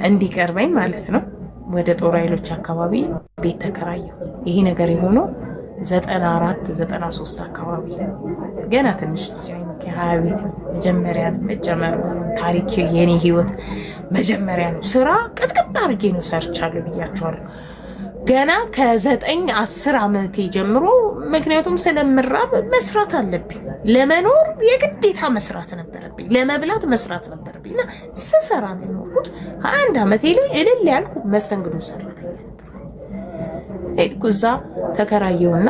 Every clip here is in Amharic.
እንዲቀርበኝ ማለት ነው። ወደ ጦር ኃይሎች አካባቢ ቤት ተከራየሁ። ይሄ ነገር የሆነው 94 93 አካባቢ ገና ትንሽ ልጅ ነኝ። ከ20 ቤት መጀመሪያ መጀመሩ ታሪክ የኔ ህይወት መጀመሪያ ነው። ስራ ቅጥቅጥ አድርጌ ነው ሰርቻለሁ ብያቸዋለሁ። ገና ከ9-10 ዓመቴ ጀምሮ ምክንያቱም ስለምራብ መስራት አለብኝ። ለመኖር የግዴታ መስራት ነበረብኝ። ለመብላት መስራት ነበረብኝ እና ስሰራ ነው የኖርኩት። 21 ዓመቴ ላይ እልል ያልኩ መስተንግዶ ሰራተኛ ነበር። ሄድኩ እዛ ተከራየውና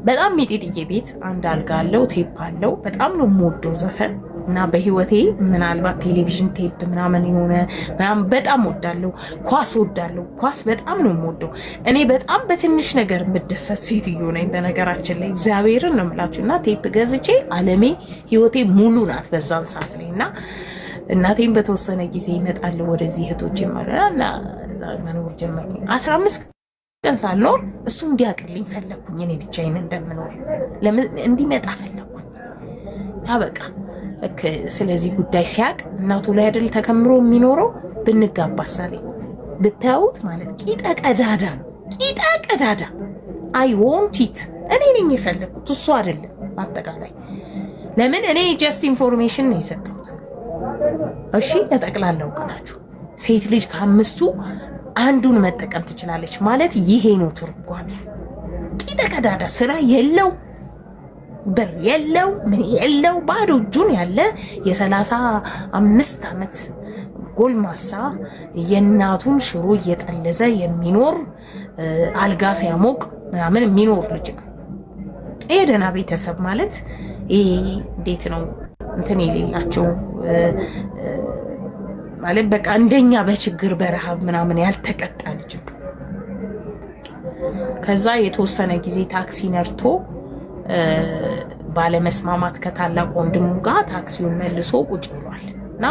በጣም ሚጤጥዬ ቤት፣ አንድ አልጋ አለው፣ ቴፕ አለው። በጣም ነው የምወደው ዘፈን እና በህይወቴ ምናልባት ቴሌቪዥን ቴፕ ምናምን የሆነ ምናምን በጣም ወዳለሁ። ኳስ ወዳለሁ። ኳስ በጣም ነው የምወደው። እኔ በጣም በትንሽ ነገር የምደሰት ሴትዮ ነኝ በነገራችን ላይ እግዚአብሔርን ነው የምላችሁ። እና ቴፕ ገዝቼ አለሜ ህይወቴ ሙሉ ናት በዛን ሰዓት ላይ እና እናቴም በተወሰነ ጊዜ ይመጣለሁ ወደዚህ እህቶች እና መኖር ጀመርኩኝ። 15 ቀን ሳልኖር እሱ እንዲያቅልኝ ፈለግኩኝ። እኔ ብቻዬን እንደምኖር ለምን እንዲመጣ ፈለግኩኝ። በቃ ስለዚህ ጉዳይ ሲያቅ እናቱ ላይ አይደል ተከምሮ የሚኖረው። ብንጋባ ሳለኝ ብታዩት ማለት ቂጠ ቀዳዳ ነው። ቂጠ ቀዳዳ አይ ወንት ኢት እኔ ነኝ የፈለግኩት እሱ አይደለም። አጠቃላይ ለምን እኔ ጀስት ኢንፎርሜሽን ነው የሰጠሁት። እሺ ለጠቅላላ እውቀታችሁ ሴት ልጅ ከአምስቱ አንዱን መጠቀም ትችላለች ማለት ይሄ ነው ትርጓሜ። ቂጠ ቀዳዳ ስራ የለው ብር የለው ምን የለው ባዶ እጁን ያለ የ35 ዓመት ጎልማሳ የእናቱን ሽሮ እየጠለዘ የሚኖር አልጋ ሲያሞቅ ምናምን የሚኖር ልጅ ነው። ይሄ ደህና ቤተሰብ ማለት ይሄ እንዴት ነው እንትን የሌላቸው ማለት በቃ እንደኛ በችግር በረሃብ ምናምን ያልተቀጣ ልጅ ነው። ከዛ የተወሰነ ጊዜ ታክሲ ነርቶ ባለመስማማት ከታላቅ ወንድሙ ጋር ታክሲውን መልሶ ቁጭ ብሏል። እና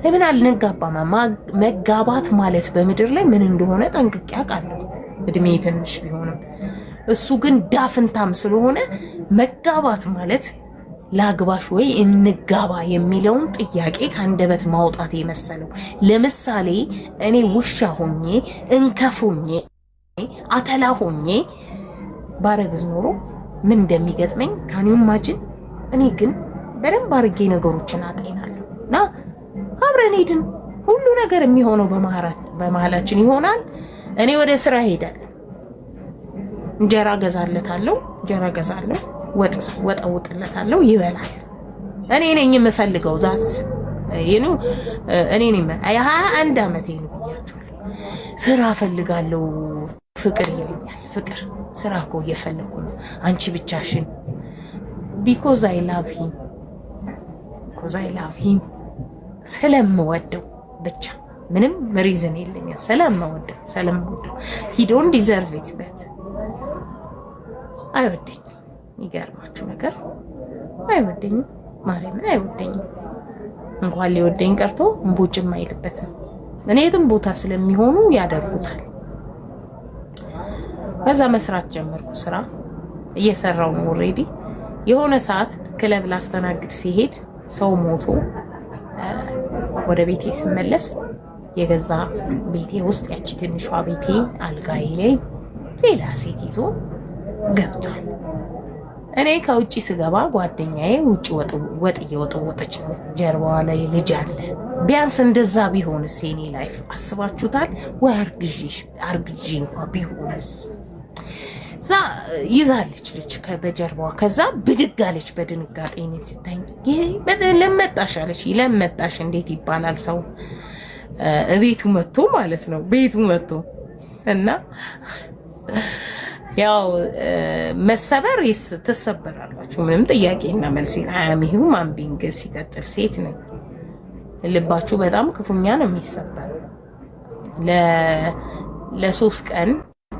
ለምን አልነጋባማ? መጋባት ማለት በምድር ላይ ምን እንደሆነ ጠንቅቄ አውቃለሁ እድሜ ትንሽ ቢሆንም። እሱ ግን ዳፍንታም ስለሆነ መጋባት ማለት ላግባሽ ወይ እንጋባ የሚለውን ጥያቄ ከአንደበት ማውጣት የመሰለው። ለምሳሌ እኔ ውሻ ሆኜ እንከፍ ሆኜ አተላ ሆኜ ባረግዝ ኖሮ ምን እንደሚገጥመኝ ካኒው ማጅን። እኔ ግን በደንብ አድርጌ ነገሮችን አጤናለሁ እና አብረን ሄድን። ሁሉ ነገር የሚሆነው በመሃላችን ይሆናል። እኔ ወደ ስራ ሄዳለሁ። እንጀራ ገዛለታለሁ፣ እንጀራ ገዛለሁ፣ ወጥ ወጥለታለሁ፣ ይበላል። እኔ ነኝ የምፈልገው ዛት ይኑ እኔ ነኝ 21 ዓመቴ ነው ብያችኋለሁ። ስራ ፈልጋለሁ ፍቅር ይለኛል። ፍቅር ስራ እኮ እየፈለኩ ነው። አንቺ ብቻሽን because I love him ስለምወደው ብቻ ምንም ሪዝን የለኝም። ስለምወደው he don't deserve it but አይወደኝም። ይገርማችሁ ነገር አይወደኝም። ማርያምን አይወደኝም። እንኳን ሊወደኝ ቀርቶ እንቦጭም አይልበትም። እኔ የትም ቦታ ስለሚሆኑ ያደርጉታል። ከዛ መስራት ጀመርኩ። ስራ እየሰራው ነው ኦሬዲ። የሆነ ሰዓት ክለብ ላስተናግድ ሲሄድ ሰው ሞቶ ወደ ቤቴ ስመለስ የገዛ ቤቴ ውስጥ ያቺ ትንሿ ቤቴ አልጋዬ ላይ ሌላ ሴት ይዞ ገብቷል። እኔ ከውጪ ስገባ ጓደኛዬ ውጪ ወጥ እየወጠወጠች ነው። ጀርባዋ ላይ ልጅ አለ። ቢያንስ እንደዛ ቢሆንስ የኔ ላይፍ አስባችሁታል ወይ? አርግዤ እንኳን ቢሆንስ? ዛ ይዛለች ልጅ በጀርባዋ። ከዛ ብድግ አለች በድንጋጤ ነው ሲታኝ። ለመጣሽ አለች። ለመጣሽ እንዴት ይባላል? ሰው ቤቱ መጥቶ ማለት ነው። ቤቱ መጥቶ እና ያው መሰበር ትሰበራላችሁ። ምንም ጥያቄና መልስ አያሚሁ ማንቢንግ። ሲቀጥል ሴት ነኝ። ልባችሁ በጣም ክፉኛ ነው የሚሰበረው። ለ3 ቀን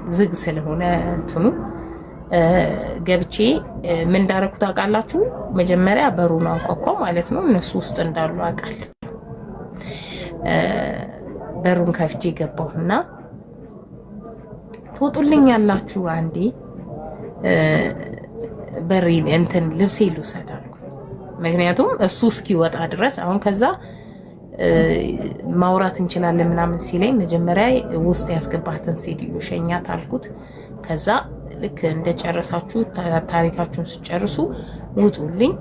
ዝግ ስለሆነ እንትኑ ገብቼ ምን እንዳደረኩት ታውቃላችሁ? መጀመሪያ በሩን አንኳኳ ማለት ነው። እነሱ ውስጥ እንዳሉ አውቃለሁ። በሩን ከፍቼ ገባሁና ትወጡልኛላችሁ አንዴ በሬን እንትን ልብሴ ልውሰድ አልኩ። ምክንያቱም እሱ እስኪወጣ ድረስ አሁን ከዛ ማውራት እንችላለን ምናምን ሲለኝ መጀመሪያ ውስጥ ያስገባትን ሴትዮ ሸኛት አልኩት። ከዛ ልክ እንደጨረሳችሁ ታሪካችሁን ስጨርሱ ውጡልኝ፣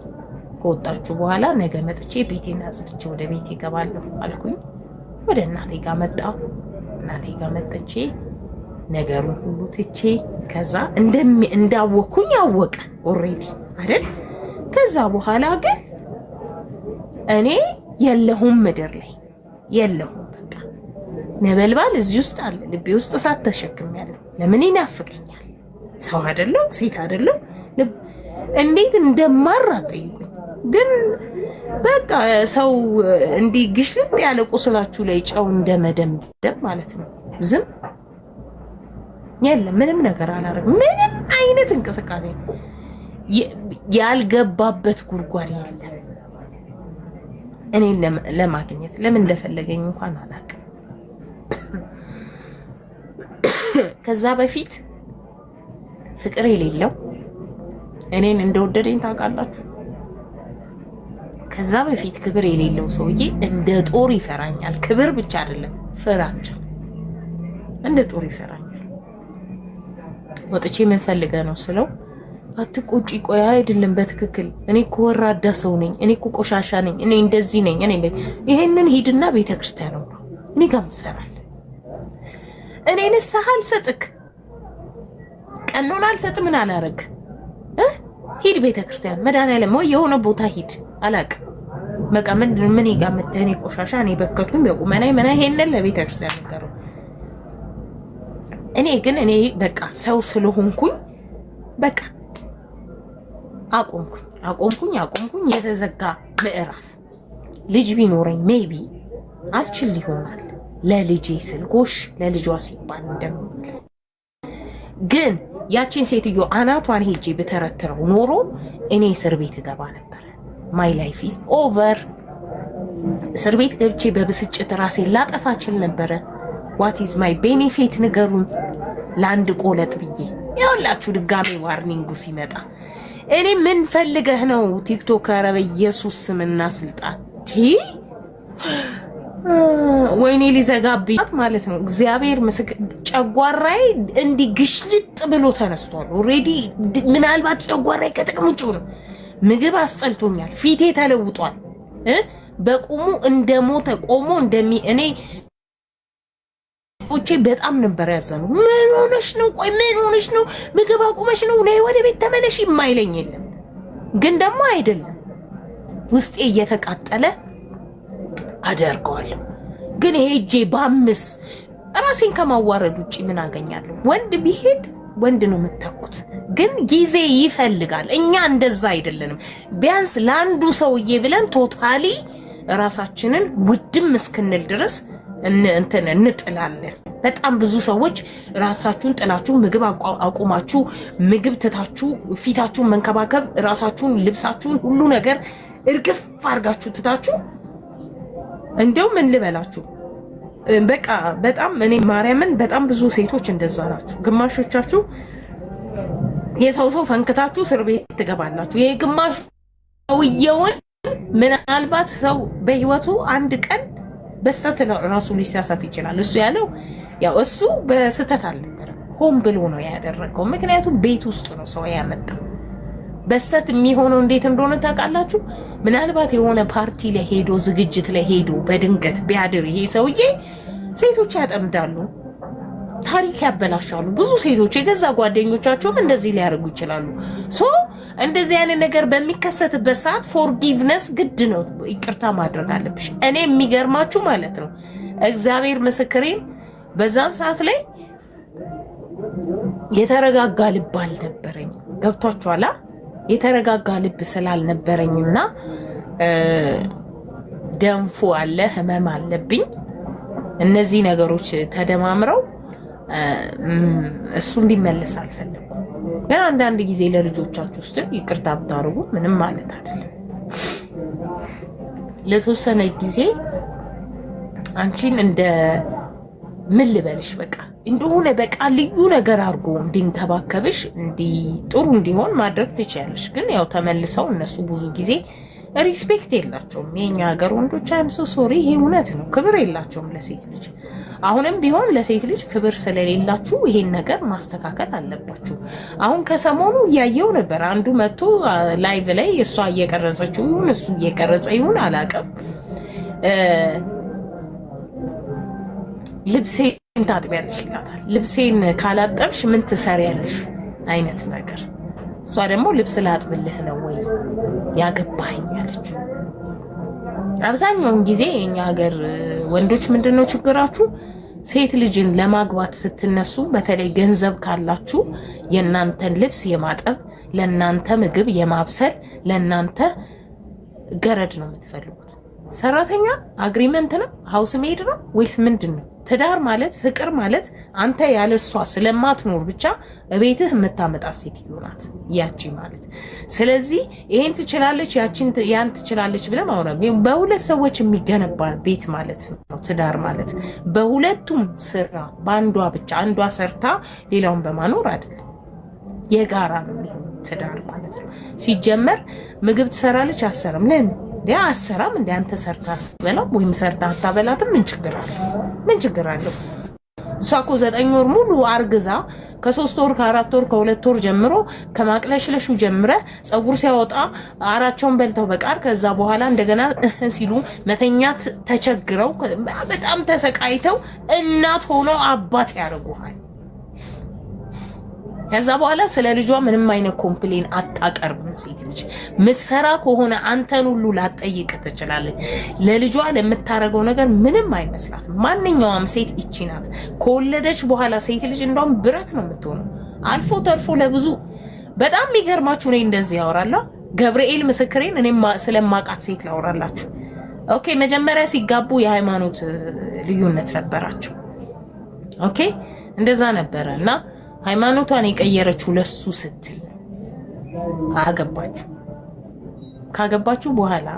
ከወጣችሁ በኋላ ነገ መጥቼ ቤቴን አጽድቼ ወደ ቤቴ እገባለሁ አልኩኝ። ወደ እናቴ ጋር መጣሁ። እናቴ ጋር መጥቼ ነገሩን ሁሉ ትቼ ከዛ እንዳወኩኝ አወቀ ኦሬዲ አይደል። ከዛ በኋላ ግን እኔ የለሁም ምድር ላይ የለሁም። በቃ ነበልባል እዚህ ውስጥ አለ፣ ልቤ ውስጥ እሳት ተሸክሜያለሁ። ለምን ይናፍቀኛል? ሰው አይደለም ሴት አይደለም። እንዴት እንደማራ ጠይቁኝ። ግን በቃ ሰው እንዲህ ግሽልጥ ያለ ቁስላችሁ ላይ ጨው እንደመደምደም ማለት ነው። ዝም የለም፣ ምንም ነገር አላረግም። ምንም አይነት እንቅስቃሴ ያልገባበት ጉድጓድ የለም። እኔን ለማግኘት ለምን እንደፈለገኝ እንኳን አላውቅም። ከዛ በፊት ፍቅር የሌለው እኔን እንደወደደኝ ታውቃላችሁ። ከዛ በፊት ክብር የሌለው ሰውዬ እንደ ጦር ይፈራኛል። ክብር ብቻ አይደለም ፍራቻ፣ እንደ ጦር ይፈራኛል። ወጥቼ ምን ፈልገህ ነው ስለው አትቆጪ፣ ቆይ አይደለም በትክክል እኔ እኮ ወራዳ ሰው ነኝ፣ እኔ እኮ ቆሻሻ ነኝ፣ እኔ እንደዚህ ነኝ፣ ይሄንን ሂድና ቤተክርስቲያን ነው እኔ ጋር ምትሰራል። እኔ ንስሐ አልሰጥክ፣ ቀኖና አልሰጥ፣ ምን አላረግ ሂድ ቤተክርስቲያን መድኃኒዓለም ወይ የሆነ ቦታ ሂድ አላቅም። በቃ ምን ጋር መተህ እኔ ቆሻሻ፣ እኔ በከቱኝ በቁመናይ መና ይሄንን ለቤተክርስቲያን ነገረው። እኔ ግን እኔ በቃ ሰው ስለሆንኩኝ በቃ አቆምኩኝ። የተዘጋ ምዕራፍ ልጅ ቢኖረኝ ሜቢ አልችል ይሆናል ለልጄ ስል ጎሽ ለልጇ ሲባል እንደምል። ግን ያቺን ሴትዮ አናቷን ሄጄ ብተረትረው ኖሮ እኔ እስር ቤት እገባ ነበር። ማይ ላይፍ ኢዝ ኦቨር። እስር ቤት ገብቼ በብስጭት ራሴን ላጠፋ እችል ነበረ። ዋት ኢዝ ማይ ቤኔፊት ንገሩኝ። ለአንድ ቆለጥ ብዬ ያውላችሁ ድጋሜ ዋርኒንጉ ሲመጣ እኔ ምን ፈልገህ ነው ቲክቶከር? በኢየሱስ ስምና ስልጣን ወይኔ ሊዘጋብኝ ማለት ነው። እግዚአብሔር ምስክር ጨጓራዬ እንዲህ ግሽልጥ ብሎ ተነስቷል ኦሬዲ። ምናልባት ጨጓራዬ ከጥቅም ውጭ ነው። ምግብ አስጠልቶኛል። ፊቴ ተለውጧል። በቁሙ እንደሞተ ቆሞ እኔ ኦቼ በጣም ነበር ያዘኑ። ምን ሆነሽ ነው? ቆይ ምን ሆነሽ ነው? ምግብ አቁመሽ ነው? ነይ ወደ ቤት ተመለሽ የማይለኝ የለም። ግን ደግሞ አይደለም ውስጤ እየተቃጠለ አደርገዋለሁ። ግን ሄጄ ባምስ ራሴን ከማዋረድ ውጪ ምን አገኛለሁ? ወንድ ቢሄድ ወንድ ነው የምታውቁት። ግን ጊዜ ይፈልጋል። እኛ እንደዛ አይደለንም። ቢያንስ ለአንዱ ሰውዬ ብለን ቶታሊ ራሳችንን ውድም እስክንል ድረስ እንጥላለን። በጣም ብዙ ሰዎች ራሳችሁን ጥላችሁ ምግብ አቁማችሁ ምግብ ትታችሁ ፊታችሁን መንከባከብ ራሳችሁን ልብሳችሁን ሁሉ ነገር እርግፍ አድርጋችሁ ትታችሁ እንደው ምን ልበላችሁ በቃ በጣም እኔ ማርያምን በጣም ብዙ ሴቶች እንደዛ ናችሁ። ግማሾቻችሁ የሰው ፈንክታችሁ እስር ቤት ትገባላችሁ። የግማሽ ሰውየውን ምናልባት ሰው በህይወቱ አንድ ቀን በስተት ራሱ ሊሳሳት ይችላል። እሱ ያለው ያው እሱ በስተት አልነበረም፣ ሆን ብሎ ነው ያደረገው። ምክንያቱም ቤት ውስጥ ነው ሰው ያመጣው። በስተት የሚሆነው እንዴት እንደሆነ ታውቃላችሁ? ምናልባት የሆነ ፓርቲ ላይ ሄዶ ዝግጅት ላይ ሄዶ በድንገት ቢያድር ይሄ ሰውዬ ሴቶች ያጠምዳሉ፣ ታሪክ ያበላሻሉ። ብዙ ሴቶች የገዛ ጓደኞቻቸውም እንደዚህ ሊያደርጉ ይችላሉ። ሶ እንደዚህ አይነት ነገር በሚከሰትበት ሰዓት ፎርጊቭነስ ግድ ነው፣ ይቅርታ ማድረግ አለብሽ። እኔ የሚገርማችሁ ማለት ነው እግዚአብሔር ምስክሬን በዛን ሰዓት ላይ የተረጋጋ ልብ አልነበረኝ። ገብቷችኋላ? የተረጋጋ ልብ ስላልነበረኝና ደንፎ አለ፣ ህመም አለብኝ። እነዚህ ነገሮች ተደማምረው እሱ እንዲመለስ አልፈለኩም። ግን አንዳንድ ጊዜ ለልጆቻችሁ ውስጥ ይቅርታ ብታደርጉ ምንም ማለት አይደለም። ለተወሰነ ጊዜ አንቺን እንደ ምን ልበልሽ በቃ እንደሆነ በቃ ልዩ ነገር አድርጎ እንዲንከባከብሽ ጥሩ እንዲሆን ማድረግ ትችያለሽ። ግን ያው ተመልሰው እነሱ ብዙ ጊዜ ሪስፔክት የላቸውም የኛ ሀገር ወንዶች። አይምሶ ሶሪ፣ ይሄ እውነት ነው። ክብር የላቸውም ለሴት ልጅ። አሁንም ቢሆን ለሴት ልጅ ክብር ስለሌላችሁ ይሄን ነገር ማስተካከል አለባችሁ። አሁን ከሰሞኑ እያየው ነበር። አንዱ መጥቶ ላይቭ ላይ እሷ እየቀረጸችው ይሁን እሱ እየቀረጸ ይሁን አላውቅም፣ ልብሴን ታጥቢያለሽ ይላታል። ልብሴን ካላጠብሽ ምን ትሰሪያለሽ አይነት ነገር። እሷ ደግሞ ልብስ ላጥብልህ ነው ወይ ያገባኸኝ አለችው። አብዛኛውን ጊዜ የኛ ሀገር ወንዶች ምንድነው ችግራችሁ? ሴት ልጅን ለማግባት ስትነሱ በተለይ ገንዘብ ካላችሁ የናንተን ልብስ የማጠብ ለናንተ ምግብ የማብሰል ለናንተ ገረድ ነው የምትፈልጉት። ሰራተኛ አግሪመንት ነው ሃውስ ሜድ ነው ወይስ ምንድነው? ትዳር ማለት ፍቅር ማለት አንተ ያለሷ ስለማትኖር ብቻ እቤትህ የምታመጣት ሴትዮ ናት ያቺ ማለት። ስለዚህ ይሄን ትችላለች ያን ትችላለች ብለን ማውራት በሁለት ሰዎች የሚገነባ ቤት ማለት ነው ትዳር ማለት። በሁለቱም ስራ በአንዷ ብቻ አንዷ ሰርታ ሌላውን በማኖር አይደለም፣ የጋራ ነው ትዳር ማለት ነው። ሲጀመር ምግብ ትሰራለች አሰረም ለምን ያ አሰራም እንደ አንተ ሰርታ በላም ወይም ሰርታ አታበላትም? ምን ችግር አለው? ምን ችግር አለው? እሷ እኮ 9 ወር ሙሉ አርግዛ ከ3 ወር ከ4 ወር ከ2 ወር ጀምሮ ከማቅለሽለሹ ጀምረ ጸጉር ሲያወጣ አራቸውን በልተው በቃር ከዛ በኋላ እንደገና ሲሉ መተኛት ተቸግረው በጣም ተሰቃይተው እናት ሆነው አባት ያደርጉሃል። ከዛ በኋላ ስለ ልጇ ምንም አይነት ኮምፕሌን አታቀርብም። ሴት ልጅ ምትሰራ ከሆነ አንተን ሁሉ ላጠይቅ ትችላለህ። ለልጇ ለምታረገው ነገር ምንም አይመስላትም። ማንኛውም ሴት እቺ ናት። ከወለደች በኋላ ሴት ልጅ እንደውም ብረት ነው የምትሆነው። አልፎ ተርፎ ለብዙ በጣም የሚገርማችሁ እኔ እንደዚህ ያወራለሁ። ገብርኤል ምስክሬን እኔ ስለማቃት ሴት ላወራላችሁ። ኦኬ መጀመሪያ ሲጋቡ የሃይማኖት ልዩነት ነበራቸው። ኦኬ እንደዛ ነበረ እና ሃይማኖቷን የቀየረችው ለሱ ስትል አገባችሁ። ካገባችሁ በኋላ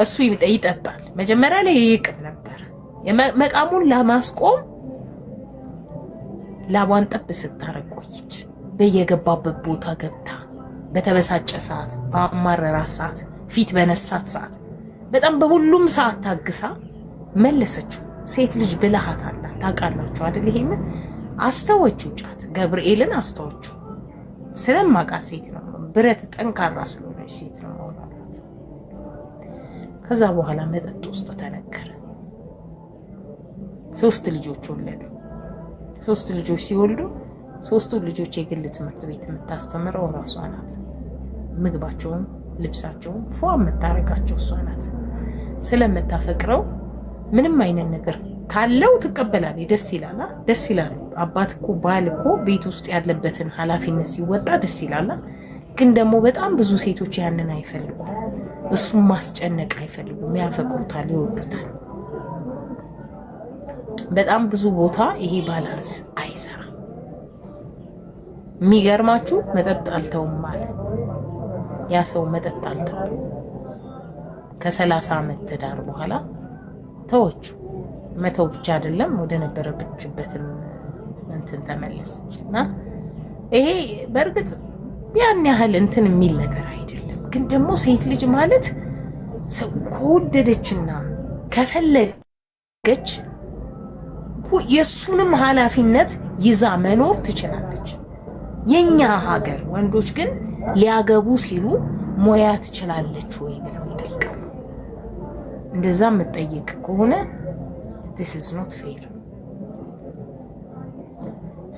እሱ ይጠጣል። መጀመሪያ ላይ ይቅም ነበር። መቃሙን ለማስቆም ላቧን ጠብ ስታረግ ቆየች። በየገባበት ቦታ ገብታ በተበሳጨ ሰዓት፣ በአማረራት ሰዓት፣ ፊት በነሳት ሰዓት፣ በጣም በሁሉም ሰዓት ታግሳ መለሰችው። ሴት ልጅ ብልሃት አላት ታውቃላችሁ አይደል? ይሄን አስተወችው። ጫት ገብርኤልን አስተወችው። ስለማቃት ሴት ነው፣ ብረት ጠንካራ ስለሆነች ሴት ነው ማውራላችሁ። ከዛ በኋላ መጠጥ ውስጥ ተነከረ። 3 ልጆች ወለዱ። 3 ልጆች ሲወልዱ 3ቱ ልጆች የግል ትምህርት ቤት የምታስተምረው ራሷ ናት። ምግባቸውን ልብሳቸውን ፏ የምታረጋቸው እሷ ናት። ስለምታፈቅረው ምንም አይነት ነገር ካለው ትቀበላለች። ደስ ይላል፣ ደስ ይላል። አባት እኮ ባል እኮ ቤት ውስጥ ያለበትን ኃላፊነት ሲወጣ ደስ ይላል። ግን ደግሞ በጣም ብዙ ሴቶች ያንን አይፈልጉም። እሱም ማስጨነቅ አይፈልጉም። ያፈቅሩታል፣ ይወዱታል። በጣም ብዙ ቦታ ይሄ ባላንስ አይሰራም። የሚገርማችሁ መጠጥ አልተውም ማለት ያ ሰው መጠጥ አልተው ከ30 ዓመት ትዳር በኋላ ተወቹ። መተው ብቻ አይደለም ወደ ነበረችበትም እንትን ተመለሰች። እና ይሄ በእርግጥ ያን ያህል እንትን የሚል ነገር አይደለም። ግን ደግሞ ሴት ልጅ ማለት ሰው ከወደደችና ከፈለገች የሱንም ኃላፊነት ይዛ መኖር ትችላለች። የኛ ሀገር ወንዶች ግን ሊያገቡ ሲሉ ሞያ ትችላለች ወይ ብለው ይጠይቃሉ። እንደዛ የምትጠይቅ ከሆነ this is not fair።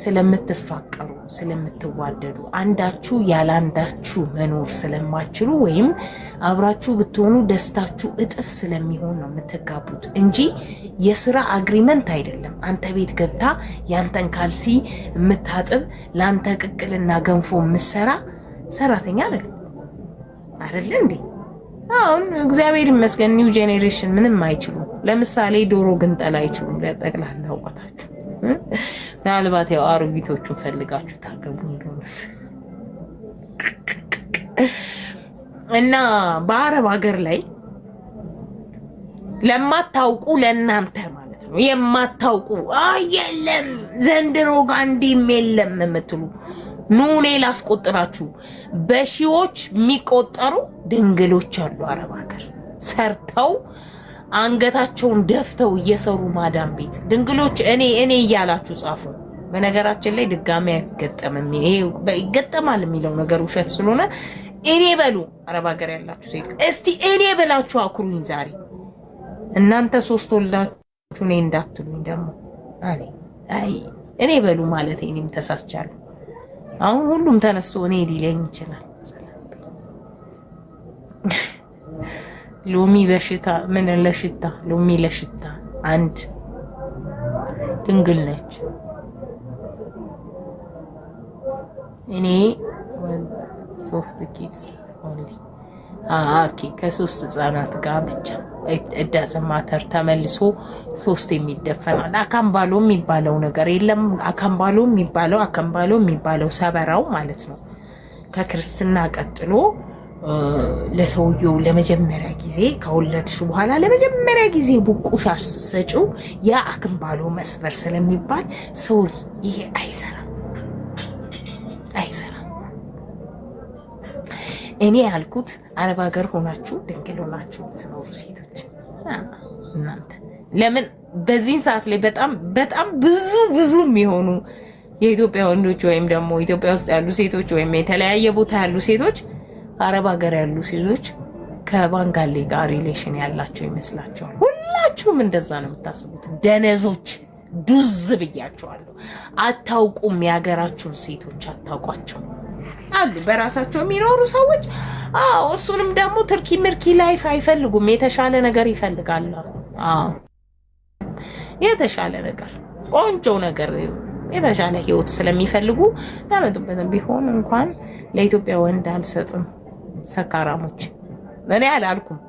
ስለምትፋቀሩ ስለምትዋደዱ አንዳችሁ ያላንዳችሁ መኖር ስለማችሉ ወይም አብራችሁ ብትሆኑ ደስታችሁ እጥፍ ስለሚሆን ነው የምትጋቡት እንጂ የሥራ አግሪመንት አይደለም። አንተ ቤት ገብታ ያንተን ካልሲ የምታጥብ ላንተ ቅቅልና ገንፎ የምትሰራ ሰራተኛ አይደል እንዴ? አሁን እግዚአብሔር ይመስገን ኒው ጄኔሬሽን ምንም አይችሉም። ለምሳሌ ዶሮ ግንጠላ አይችሉም። ለጠቅላላ እውቀታችሁ ምናልባት ያው አሮጊቶቹን ፈልጋችሁ ታገቡ እንደሆነ እና በአረብ ሀገር ላይ ለማታውቁ ለእናንተ ማለት ነው የማታውቁ የለም ዘንድሮ ጋንዲም የለም የምትሉ ኑ እኔ ላስቆጥራችሁ። በሺዎች የሚቆጠሩ ድንግሎች አሉ አረብ ሀገር ሰርተው አንገታቸውን ደፍተው እየሰሩ ማዳም ቤት ድንግሎች እኔ እያላችሁ ጻፉ። በነገራችን ላይ ድጋሚ አይገጠምም። ይሄ ይገጠማል የሚለው ነገር ውሸት ስለሆነ እኔ በሉ አረብ ሀገር ያላችሁ ሴት እስቲ እኔ ብላችሁ አኩሩኝ። ዛሬ እናንተ ሶስት ወልዳችሁ እኔ እንዳትሉኝ ደግሞ እኔ በሉ ማለት እኔም ተሳስቻለሁ። አሁን ሁሉም ተነስቶ እኔ ሊለኝ ይችላል። ሎሚ በሽታ ምን ለሽታ ሎሚ ለሽታ አንድ ድንግል ነች። እኔ 3 ኪድስ ኦንሊ ከ3 ህጻናት ጋር ብቻ እዳዝማተር ተመልሶ 3 የሚደፈናል። አካምባሎ የሚባለው ነገር የለም። አካምባሎ የሚባለው ሰበራው ማለት ነው። ከክርስትና ቀጥሎ ለሰውየው ለመጀመሪያ ጊዜ ከወለድሽ በኋላ ለመጀመሪያ ጊዜ ቡቁሽ አሰጪው ያ አክምባሎ መስበር ስለሚባል ሶሪ ይሄ አይሰራም። እኔ ያልኩት አረብ ሀገር ሆናችሁ ድንግል ሆናችሁ ትኖሩ ሴቶች እናንተ ለምን በዚህ ሰዓት ላይ በጣም ብዙ የሚሆኑ የኢትዮጵያ ወንዶች ወይም ደግሞ ኢትዮጵያ ውስጥ ያሉ ሴቶች ወይም የተለያየ ቦታ ያሉ ሴቶች አረብ ሀገር ያሉ ሴቶች ከባንጋሌ ጋር ሪሌሽን ያላቸው ይመስላቸዋል። ሁላችሁም እንደዛ ነው የምታስቡት። ደነዞች ዱዝ ብያቸዋለሁ። አታውቁም። የሀገራችሁን ሴቶች አታውቋቸው አሉ በራሳቸው የሚኖሩ ሰዎች። እሱንም ደግሞ ትርኪ ምርኪ ላይፍ አይፈልጉም። የተሻለ ነገር ይፈልጋሉ። የተሻለ ነገር ቆንጆ ነገር የተሻለ ህይወት ስለሚፈልጉ ያመጡበትም ቢሆን እንኳን ለኢትዮጵያ ወንድ አልሰጥም። ሰካራሞች እኔ አላልኩም።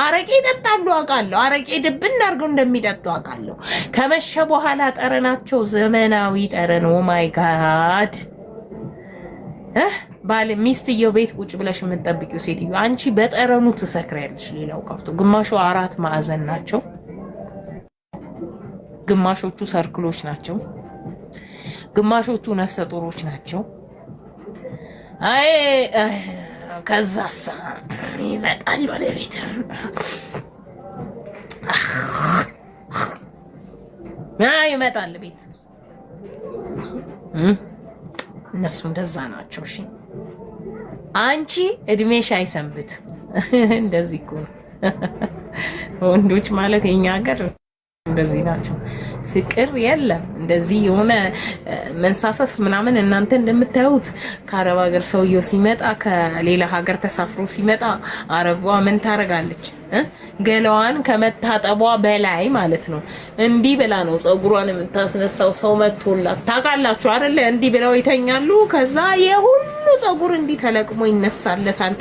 አረቄ ይጠጣሉ አውቃለሁ። አረቄ ድብን አድርገው እንደሚጠጡ አውቃለሁ። ከመሸ በኋላ ጠረናቸው ዘመናዊ ጠረን። ኦ ማይ ጋድ ባል ሚስትየው ቤት ቁጭ ብለሽ የምትጠብቂው ሴትዮ አንቺ በጠረኑ ትሰክሪያለሽ። ሌላው ቀርቶ ግማሹ 4 ማዕዘን ናቸው፣ ግማሾቹ ሰርክሎች ናቸው፣ ግማሾቹ ነፍሰ ጡሮች ናቸው። ከዛሳ ይመጣል ወደ ቤት ይመጣል ቤት። እነሱ እንደዛ ናቸው። እሺ አንቺ እድሜሽ አይሰንብት። እንደዚህ እኮ ወንዶች ማለት የኛ ሀገር እንደዚህ ናቸው። ፍቅር የለም እንደዚህ የሆነ መንሳፈፍ ምናምን። እናንተ እንደምታዩት ከአረብ ሀገር ሰውየው ሲመጣ ከሌላ ሀገር ተሳፍሮ ሲመጣ አረቧ ምን ታረጋለች? ገላዋን ከመታጠቧ በላይ ማለት ነው እንዲህ ብላ ነው ፀጉሯን የምታስነሳው። ሰው መጥቶላት ታውቃላችሁ አይደለ? እንዲህ ብለው ይተኛሉ። ከዛ የሁሉ ፀጉር እንዲህ ተለቅሞ ይነሳለታል።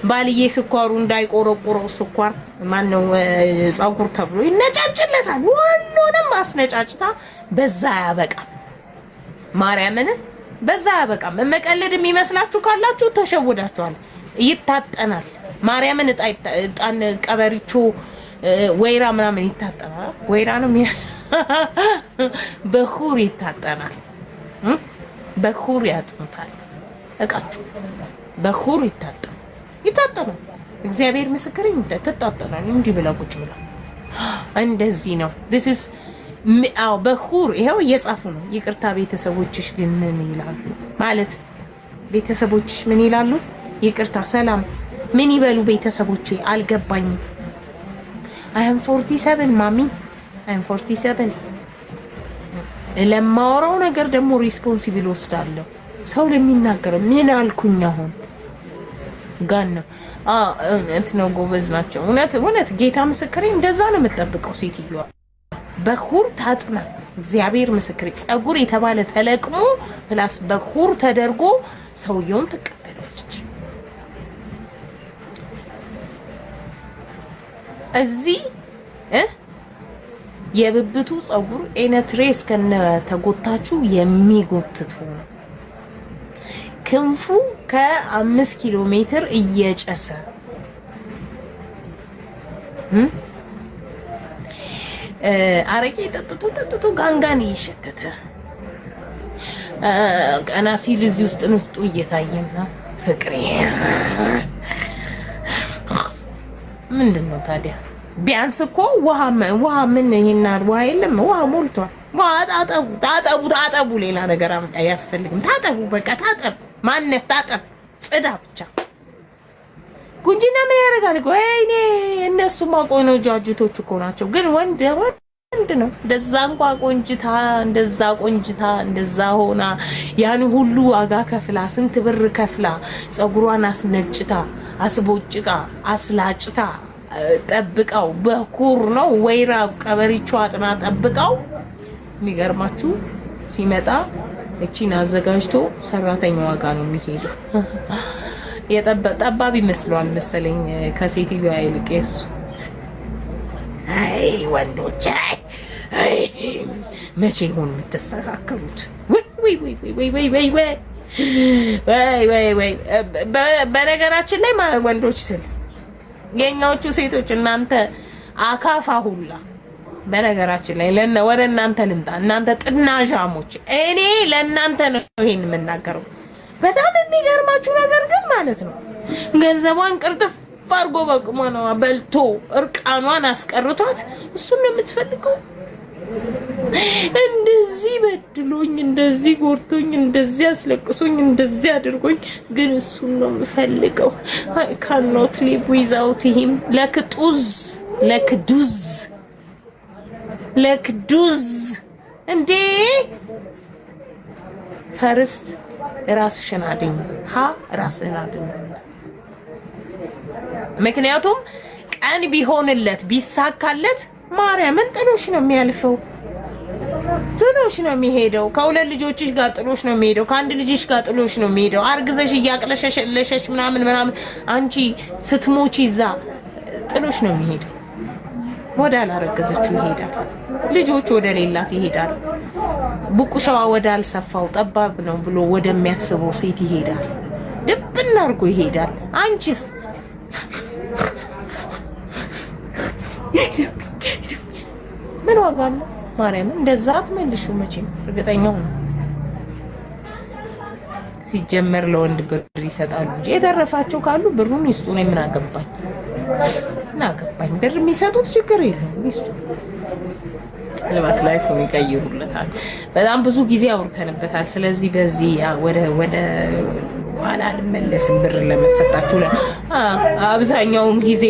ባልዬ ስኳሩ እንዳይቆረቆረው ስኳር ማነው ፀጉር ተብሎ ይነጫጭለታል። ሁሉንም አስነጫጭታ በዛ ያበቃም። ማርያምን በዛ ያበቃም። መቀለድ የሚመስላችሁ ካላችሁ ተሸውዳችኋል። ይታጠናል። ማርያምን እጣን ቀበሪቾ ወይራ ምናምን ይታጠናል። ወይራ ነው በኹር ይታጠናል። በኹር ያጥኑታል። እቃችሁ በኹር ይታጠናል። እግዚአብሔር ምስክር ትታጠናል። እንዲህ ብላ ቁጭ ብላ እንደዚህ ነው። this is በኹር ይሄው እየጻፉ ነው። ይቅርታ ቤተሰቦችሽ ግን ምን ይላሉ? ማለት ቤተሰቦችሽ ምን ይላሉ? ይቅርታ ሰላም ምን ይበሉ ቤተሰቦቼ? አልገባኝም። I am 47 ማሚ I am 47። ለማወራው ነገር ደግሞ ሪስፖንሲብል ወስዳለሁ። ሰው ለሚናገረው ምን አልኩኝ? አሁን ጋን ነው ነው ጎበዝ ናቸው። እውነት ጌታ ምስክሬ እንደዛ ነው የምጠብቀው። ሴትዮዋ በኹር ታጥና እግዚአብሔር ምስክሬ ፀጉር የተባለ ተለቅሞ ፕላስ በኹር ተደርጎ ሰውየውን ተቀበለች። እዚህ የብብቱ ፀጉር ኤነትሬስ ከነ ተጎታችሁ የሚጎትቱ ክንፉ ከ5 ኪሎ ሜትር እየጨሰ አረቄ ጠጥቶ ጋንጋን እየሸተተ ቀና ሲል እዚህ ውስጥ ንፍጡ እየታየን ነው። ፍቅሬ ምንድነው ታዲያ? ቢያንስ እኮ ውሃ ምን ይሄና ውሃ የለም? ውሃ ሞልቷል። ታጠቡ። ሌላ ነገር አያስፈልግም። ታጠቡ፣ በቃ ታጠብ። ማነህ ታጠብ፣ ጽዳ ብቻ። ጉንጅና ምን ያደርጋል? ወይኔ እነሱማ ቆንጆ እኮ ናቸው። ግን ወንድ ነው። እንደዛ ቆንጅታ እንደዛ ሆና ያን ሁሉ ዋጋ ከፍላ ስንት ብር ከፍላ ጸጉሯን አስነጭታ አስቦጭቃ አስላጭታ ጠብቀው በኩር ነው ወይራ ቀበሪቿ አጥና ጠብቀው የሚገርማችሁ ሲመጣ እቺን አዘጋጅቶ ሰራተኛዋ ጋር ነው የሚሄደው። ጠባብ ይመስለዋል መሰለኝ ከሴትዮዋ ይልቅ የሱ። አይ ወንዶች መቼ ይሆን የምትስተካከሉት? ወይ በነገራችን ላይ ወንዶች ስል የኛዎቹ ሴቶች እናንተ አካፋ ሁላ በነገራችን ላይ ወደ እናንተ ልምጣ። እናንተ ጥናዣሞች፣ እኔ ለእናንተ ነው ይሄን የምናገረው። በጣም የሚገርማችሁ ነገር ግን ማለት ነው ገንዘቧን ቅርጥፍ አርጎ በቅሟኗ በልቶ እርቃኗን አስቀርቷት እሱን ነው የምትፈልገው። እንደዚህ በድሎኝ፣ እንደዚህ ጎርቶኝ፣ እንደዚህ አስለቅሶኝ፣ እንደዚህ አድርጎኝ ግን እሱን ነው የምፈልገው። I cannot live without him። ለክዱዝ እንዴ ፈርስት ራስሽን አድኝ። ራስህን አድኝ። ምክንያቱም ቀን ቢሆንለት ቢሳካለት ማርያምን ጥሎሽ ነው የሚያልፈው። ጥሎሽ ነው የሚሄደው። ከሁለት ልጆችሽ ጋር ጥሎሽ ነው የሚሄደው። ከአንድ ልጅሽ ጋር ጥሎሽ ነው የሚሄደው። አርግዘሽ እያቅለሸለሸሽ ምናምን አንቺ ስትሞቺ ይዛ ጥሎሽ ነው የሚሄደው። ወደ አላረገዘችው ይሄዳል። ልጆች ወደ ሌላት ይሄዳል። ቡቁሻዋ ወደ አልሰፋው ጠባብ ነው ብሎ ወደሚያስበው ሴት ይሄዳል። ድብና አርጎ ይሄዳል። አንቺስ ምን ዋጋ አለው? ማርያምን እንደዛ አትመልሹ መቼም እርግጠኛው ነው። ሲጀመር ለወንድ ብር ይሰጣሉ እንጂ የተረፋቸው ካሉ ብሩን ይስጡ። ነው ምን አገባኝ? ብር የሚሰጡት ችግር የለውም ይስጡ። ልባት ላይፉን ይቀይሩለታል። በጣም ብዙ ጊዜ አውርተንበታል። ስለዚህ በዚህ ወደ ኋላ አልመለስም። ብር ለመሰጣችሁ አብዛኛውን ጊዜ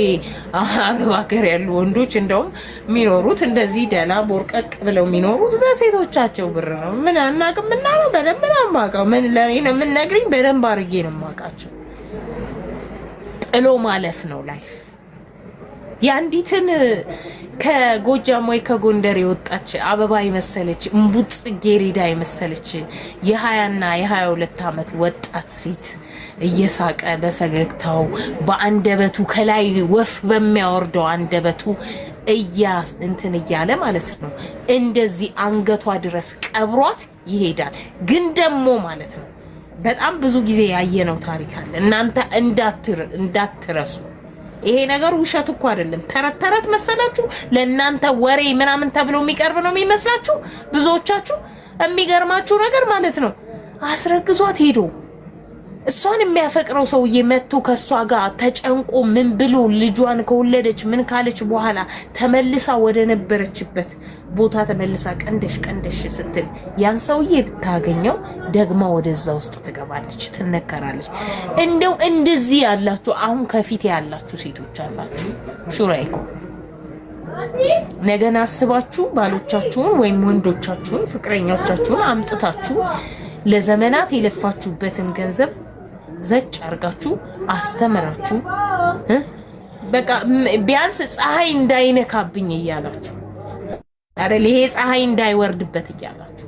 አረብ ሀገር ያሉ ወንዶች እንደውም የሚኖሩት እንደዚህ ደላ ቦርቀቅ ብለው የሚኖሩት በሴቶቻቸው ብር ነው። ምን አናውቅም እና ነው በደንብ ነው የማውቀው። ምን ለኔ ነው የምነግሪኝ? በደንብ አድርጌ ነው የማውቃቸው። ጥሎ ማለፍ ነው ላይፍ። ያንዲትን ከጎጃም ወይ ከጎንደር የወጣች አበባ የመሰለች እምቡጥ ጌሪዳ የመሰለች የ20 እና የ22 ዓመት ወጣት ሴት እየሳቀ በፈገግታው በአንደበቱ ከላይ ወፍ በሚያወርደው አንደበቱ እንትን እያለ ማለት ነው እንደዚህ አንገቷ ድረስ ቀብሯት ይሄዳል። ግን ደግሞ ማለት ነው በጣም ብዙ ጊዜ ያየነው ታሪክ አለ። እናንተ እንዳትረሱ። ይሄ ነገር ውሸት እኮ አይደለም። ተረት መሰላችሁ? ለእናንተ ወሬ ምናምን ተብሎ የሚቀርብ ነው የሚመስላችሁ ብዙዎቻችሁ። የሚገርማችሁ ነገር ማለት ነው አስረግዟት ሄዶ እሷን የሚያፈቅረው ሰውዬ መጥቶ ከሷ ጋር ተጨንቆ ምን ብሎ ልጇን ከወለደች ምን ካለች በኋላ ተመልሳ ወደ ነበረችበት ቦታ ተመልሳ ቀንደሽ ስትል ያን ሰውዬ ብታገኘው ደግማ ወደዛ ውስጥ ትገባለች፣ ትነከራለች። እንደው እንደዚህ ያላችሁ አሁን ከፊት ያላችሁ ሴቶች አላችሁ ሹራይኮ ነገና አስባችሁ ባሎቻችሁን ወይም ወንዶቻችሁን ፍቅረኞቻችሁን አምጥታችሁ ለዘመናት የለፋችሁበትን ገንዘብ ዘጭ አርጋችሁ አስተምራችሁ በቃ ቢያንስ ፀሐይ እንዳይነካብኝ እያላችሁ አይደል? ይሄ ፀሐይ እንዳይወርድበት እያላችሁ